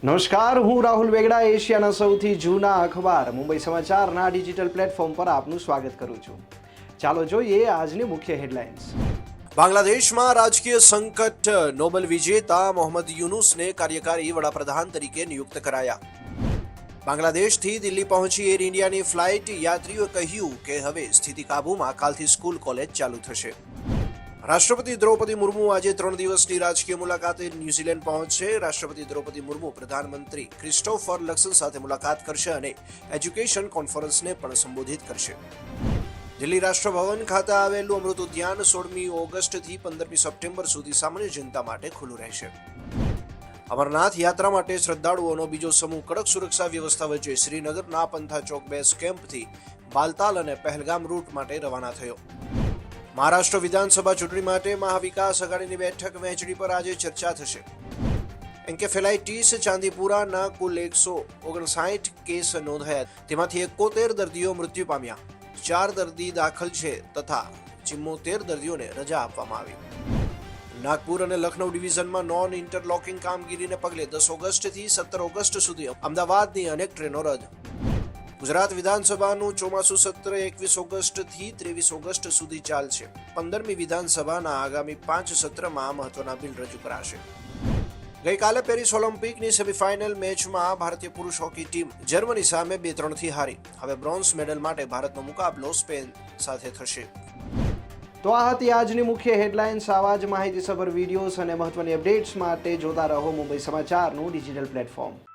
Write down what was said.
નમસ્કાર, હું રાહુલ વેગડા એશિયાના સૌથી જૂના અખબાર મુંબઈ સમાચારના ડિજિટલ પ્લેટફોર્મ પર આપનું સ્વાગત કરું છું. ચાલો જોઈએ આજની મુખ્ય હેડલાઇન્સ. બાંગ્લાદેશમાં રાજકીય સંકટ, નોબેલ વિજેતા મોહમ્મદ યુનુસને કાર્યકારી વડાપ્રધાન તરીકે નિયુક્ત કરાયા. બાંગ્લાદેશથી દિલ્હી પહોંચી એર ઇન્ડિયાની ફ્લાઇટ, યાત્રીઓએ કહ્યું કે હવે સ્થિતિ કાબૂમાં, કાલથી સ્કૂલ કોલેજ ચાલુ થશે. રાષ્ટ્રપતિ દ્રૌપદી મુર્મુ આજે 3 દિવસની રાજકીય મુલાકાતે ન્યૂઝીલેન્ડ પહોંચશે. રાષ્ટ્રપતિ દ્રૌપદી મુર્મુ પ્રધાનમંત્રી ક્રિસ્ટોફર લક્સન સાથે મુલાકાત કરશે અને એજ્યુકેશન કોન્ફરન્સને પણ સંબોધિત કરશે. દિલ્હી રાષ્ટ્રભવન ખાતે આવેલું અમૃત ઉદ્યાન 16મી ઓગસ્ટથી 15મી સપ્ટેમ્બર સુધી સામાન્ય જનતા માટે ખુલ્લું રહેશે. અમરનાથ યાત્રા માટે શ્રદ્ધાળુઓનો બીજો સમૂહ કડક સુરક્ષા વ્યવસ્થા વચ્ચે શ્રીનગરના પંથા ચોક બેઝ કેમ્પથી બાલતાલ અને પહેલગામ રૂટ માટે રવાના થયો. મહારાષ્ટ્ર વિધાનસભા ચૂંટણી માટે મહાવિકાસ આઘાડીની બેઠક વહેંચણી પર આજે ચર્ચા થશે. એન્કેફેલાઇટીસ ચાંદીપુરાના કુલ 159 કેસ નોંધાયા, તેમાંથી 71 દર્દીઓ મૃત્યુ પામ્યા, 4 દર્દી દાખલ છે તથા 74 દર્દીઓને રજા આપવામાં આવી. નાગપુર અને લખનૌ ડિવિઝનમાં નોન ઇન્ટરલોકિંગ કામગીરીને પગલે 10 ઓગસ્ટથી 17 ઓગસ્ટ સુધી અમદાવાદની અનેક ટ્રેનો રદ. ગુજરાત વિધાનસભાનું ચોમાસું સત્ર 21 ઓગસ્ટથી 23 ઓગસ્ટ સુધી ચાલશે. 15મી વિધાનસભાના આગામી 5 સત્રમાં મહત્વના બિલ રજૂ કરાશે. ગઈકાલે પેરિસ ઓલિમ્પિકની સેમીફાઇનલ મેચમાં ભારતીય પુરુષ હોકી ટીમ જર્મની સામે 2-3 હારી. હવે બ્રોન્ઝ મેડલ માટે ભારતનો મુકાબલો સ્પેન સાથે થશે. તો આ હતી આજની મુખ્ય હેડલાઇન્સ. આવા જ માહિતીસભર વિડીયોઝ અને મહત્વની અપડેટ્સ માટે જોતા રહો મુંબઈ સમાચારનું ડિજિટલ પ્લેટફોર્મ.